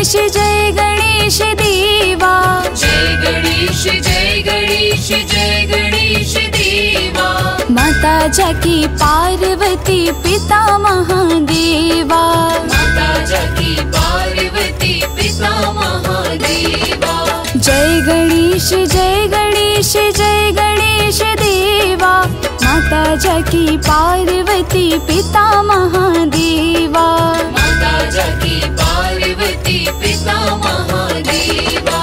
जय गणेश देवा। जय गणेश जय गणेश जय गणेश देवा। माता जाकी पार्वती पिता महादेवा। माता जाकी पार्वती पिता महादेवा। जय गणेश जय गणेश जय गणेश देवा। माता जाकी पार्वती पिता महादेवा। माता जाकी पार्वती पिता महादेवा।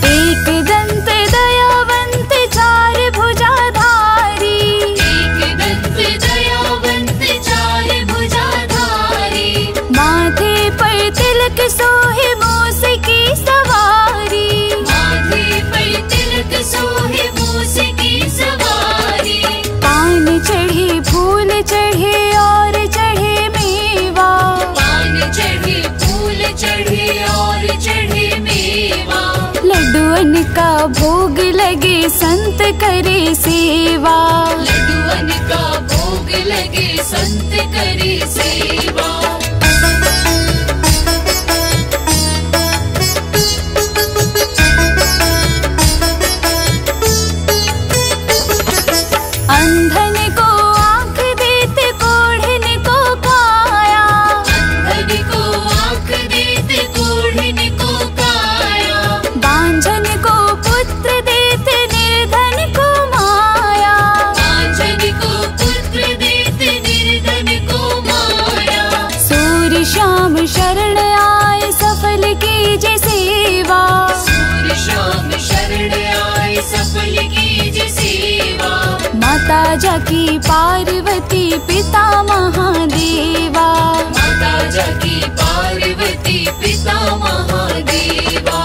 एक दंत दयावंत चार भुजाधारी। एक दंत दयावंत चार भुजाधारी। माथे पर तिलक सोहे मूस की सवारी। माथे पर तिलक सोहे मूस की सवारी। पान चढ़े फूल चढ़े और चढ़े मेवा। पान चढ़े फूल चढ़े और चढ़े मेवा। लड्डुअन का भोग लगे संत करे सेवा। लड्डुअन का भोग लगे संत करे सेवा। अंधन को आँख देते कोढ़न को काया। अंधन को आँख देते कोढ़न को काया। बांझन को पुत्र देते निर्धन को माया। बांझन को पुत्र देते निर्धन को माया। सूर्य श्याम शरण आए सफल कीजे सेवा। सूर्य श्याम शरण आए सफल कीजिए सेवा। माता जाकी पार्वती पिता महादेवा। माता जाकी पार्वती पिता महादेवा।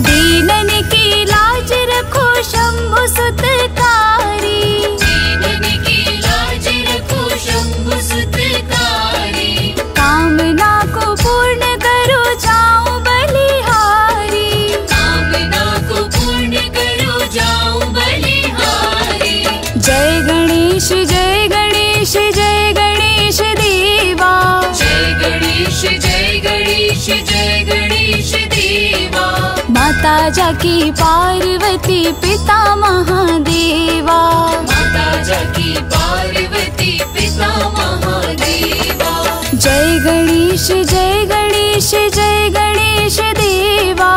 दीनन की लाज रखो शंभु सुतकारी। दीनन की लाज रखो शंभु सुतकारी। कामना को पूर्ण करो जाऊं बलिहारी। कामना को पूर्ण करो जाऊं बलिहारी। जय गणेश जय गणेश जय गणेश देवा। जय गणेश जय गणेश जय गणेश देवा। माता जाकी पार्वती पिता महादेवा। माता जाकी पार्वती पिता महादेवा। जय गणेश जय गणेश जय गणेश देवा।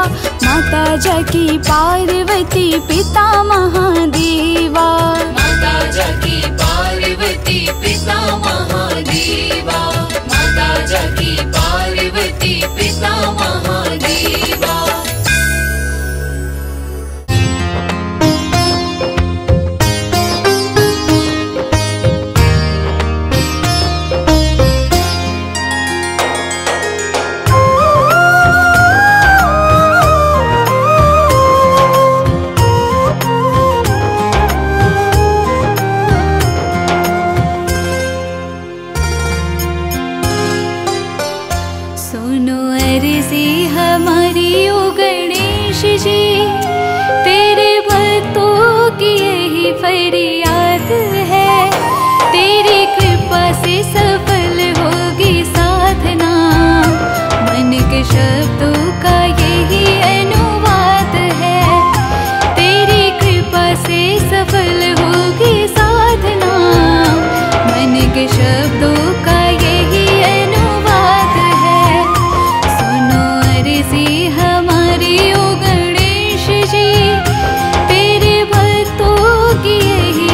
माता जाकी पार्वती पिता महादेवा। माता जाकी पार्वती पिता महादेवा। माता जाकी पार्वती पिता महादेवा। सुनो अर्जी हमारी ओ गणेश जी। तेरे भक्तों की यही फरियाद है। तेरी कृपा से सफल होगी साधना। मन के शब्दों का यही अनुवाद है। तेरी कृपा से सफल होगी साधना। मन के शब्दों का यही अनुवाद है। सुनो अर्जी हमारी ओ गणेश जी। तेरे भक्तों की यही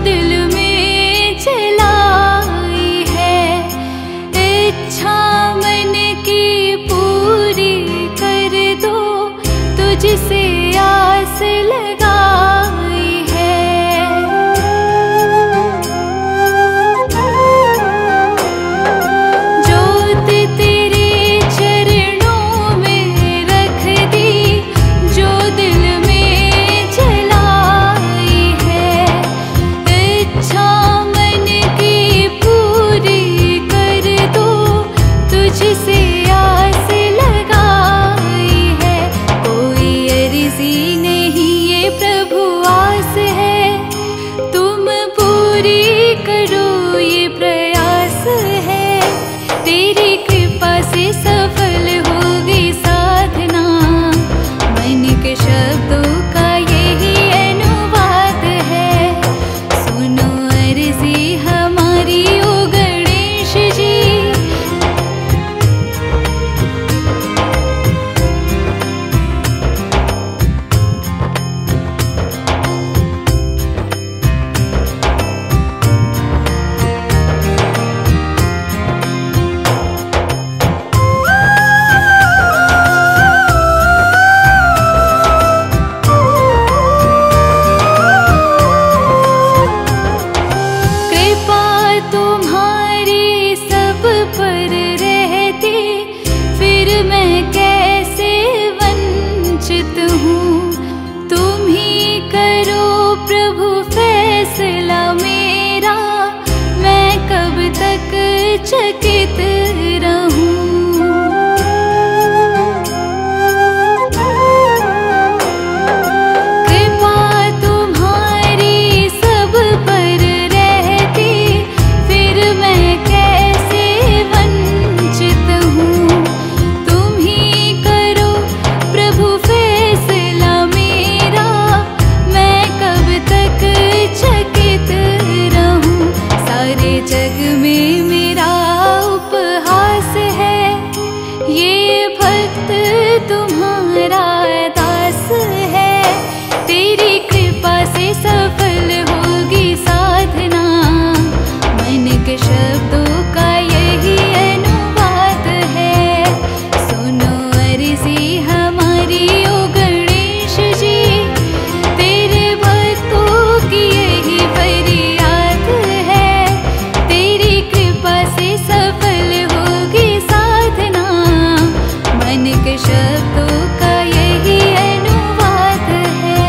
दिल में जलाई है, इच्छा मन की पूरी कर दो, तुझसे आस लगाई है। जोत तेरे चरणों में रख दी, जो दिल में जलाई है, इच्छा मन की पूरी कर दो, तुझसे आस लगाई है। कोई अर्जी नहीं ये प्रभु आस है, तुम पूरी करो ये प्रयास है। तेरी कृपा से सफल होगी साधना, मन के शब्दों का यही अनुवाद है। सुनो अर्जी हमारी ओ गणेश जी। कृपा तुम्हारी सब पर रहती, फिर मैं कैसे वंचित हूँ। तुम ही करो प्रभु फैसला मेरा, मैं कब तक चकित रहूं। कृपा तुम्हारी सब पर रहती, फिर मैं कैसे वंचित हूँ। तुम ही करो प्रभु फैसला मेरा, मैं कब तक चकित रहूं। सारे जग में मेरा उपहास है, ये भक्त तुम्हारा दास है। तेरी कृपा से सफल होगी साधना, मन के शब्दों का यही अनुवाद है। सुनो अर्जी हमारी ओ गणेश जी, तेरे भक्तों की यही फरियाद है। तेरी कृपा से सफल होगी साधना, मन के शब्दों का यही अनुवाद है।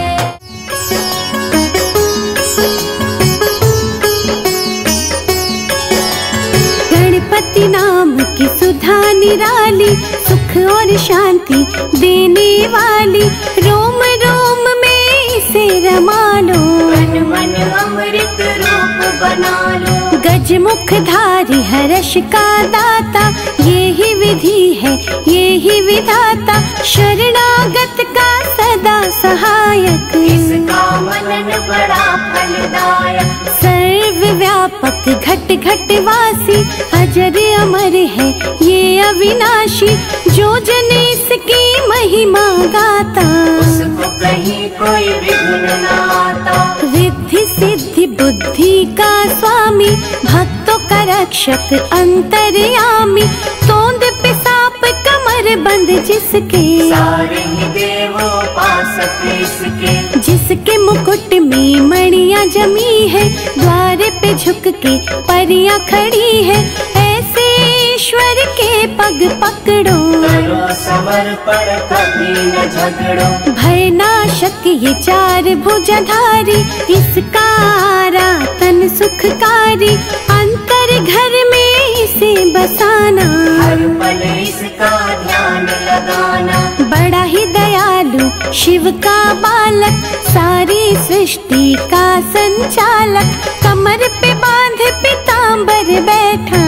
गणपति नाम की सुधा निराली, सुख और शांति देने वाली, रोम रोम में इसे रमा लो, मन मन अमृत रूप बना लो। गज मुखधारी हर्ष का दाता, ये ही विधि है ये ही विधाता, शरणागत का सदा सहायक, इसका मनन बड़ा फलदायक। सर्वव्यापक घट घट वासी, अजर अमर है ये अविनाशी, जो जन इसकी महिमा गाता, उसको कहीं कोई विघ्न न आता। रिद्धि सिद्धि बुद्धि का स्वामी, भक्तों का रक्षक अंतर्यामी, तोंद पिसाप कमर बंद जिसके, सारे ही देवों पास इसके। जिसके मुकुट में मणियां जमी है, द्वार पे झुक के परियां खड़ी है, ऐसे ईश्वर के पग पकड़ो, करो समर्पण कभी न झगड़ो। भय नाशक ये चार भुजधारी, इसका आराधन सुखकारी, अंतर घर में इसे बसाना, हर पल इसका ध्यान लगाना। बड़ा ही दयालु शिव का बालक, सारी सृष्टि का संचालक, कमर पे बांध पीतांबर बैठा,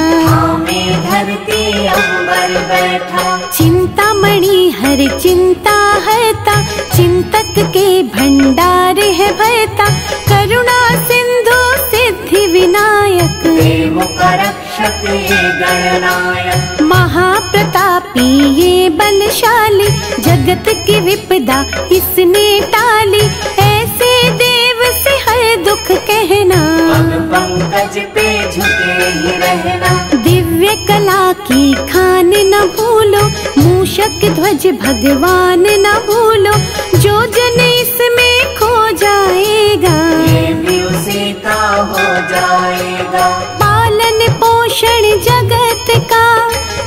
में धरती अंबर बैठा। चिंतामणि हर चिंता हरता, चिंतक के भंडार है भरता, करुणा सिंधु सिद्धि विनायक, देवों का रक्षक ये गणनायक। महाप्रतापी ये बलशाली, जगत की विपदा इसने टाली, ऐसे देव से हर दुख कहना, पग पंकज पे झुके ही रहना। दिव्य कला की खान न भूलो, मूषक ध्वज भगवान न भूलो। जो जन इसमें खो जाएगा, ये भी उसी का हो जाएगा। पालन पोषण जगत का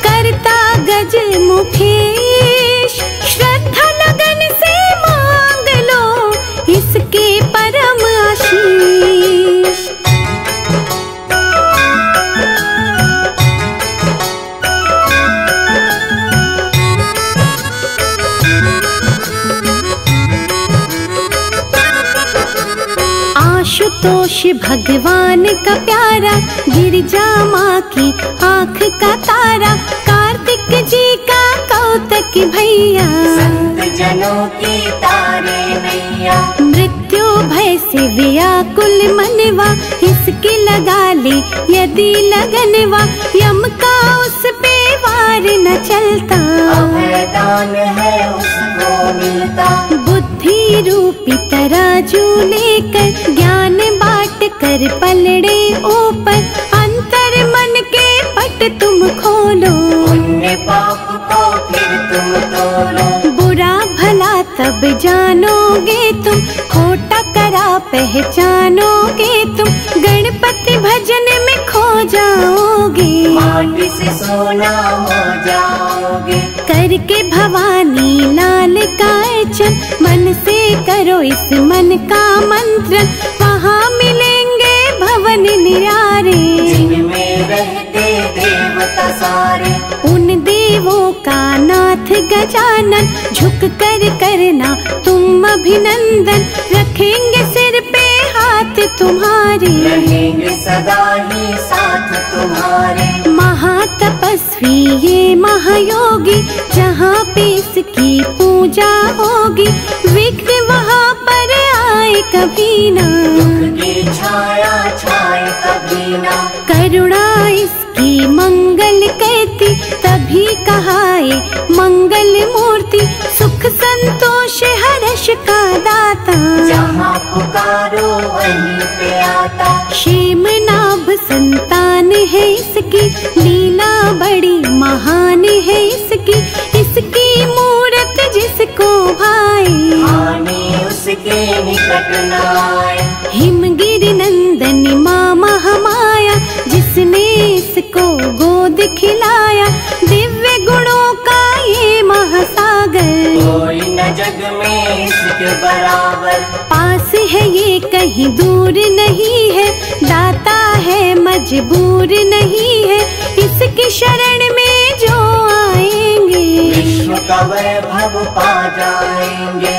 करता गज मुखेश, श्रद्धा लगन से मांग लो इसके परम आशीष। आशुतोष भगवान का प्यारा, गिरिजा माँ की आँख का तारा। कार्तिक जी का कौतक भैया, संत जनों की तारे नैया। मृत्यु भय से व्याकुल मनवा, इसकी लगा ले यदि लगनवा। यम का उस पे वार न चलता, अभयदान है उसको मिलता। बुद्धि रूपी तराजू लेकर, ज्ञान बांट कर पलड़े ऊपर। अंतर मन के पट तुम खोलो, पुण्य पाप को फिर तुम तोलो। बुरा भला तब जानोगे तुम, खोटा करा पहचानोगे तुम। गणपति भजन में खो जाओगे, माटी से सोना हो जाओगे। करके भवानी लाल का अर्चन, मन से करो इस मन का मंत्रन। वहाँ मिलेंगे भवन निरारे, जिनमें रहते देवता सारे। उन देवों का नाथ गजानन, झुक कर करना तुम अभिनंदन। रखेंगे सिर पे हाथ तुम्हारे, रहेंगे सदा ही साथ तुम्हारे। महातपस्वी ये महायोगी, जहाँ पे इसकी पूजा होगी। विघ्न वहाँ पर आए कभी ना, दुख की छाया छाए कभी ना। करुणा इसकी मंगल कहती, तभी कहाए मंगल मूर्ति। सुख संतोष हर्ष का दाता, जहाँ पुकारो वहीं पे आता। क्षेम नाभ संतान है इसकी, लीला बड़ी महान है इसकी। इसकी मूरत जिसको भाए, हानि उसके निकट न आए। हिमगिरि नंदन माँ महामाया, जिसने इसको गोद खिलाया। दिव्य गुणों का ये महासागर, कोई न जग में इसके बराबर। पास है ये कहीं दूर नहीं है, दाता है मजबूर नहीं है। इसकी शरण में जो आएंगे, विश्व का वैभव पा जाएंगे।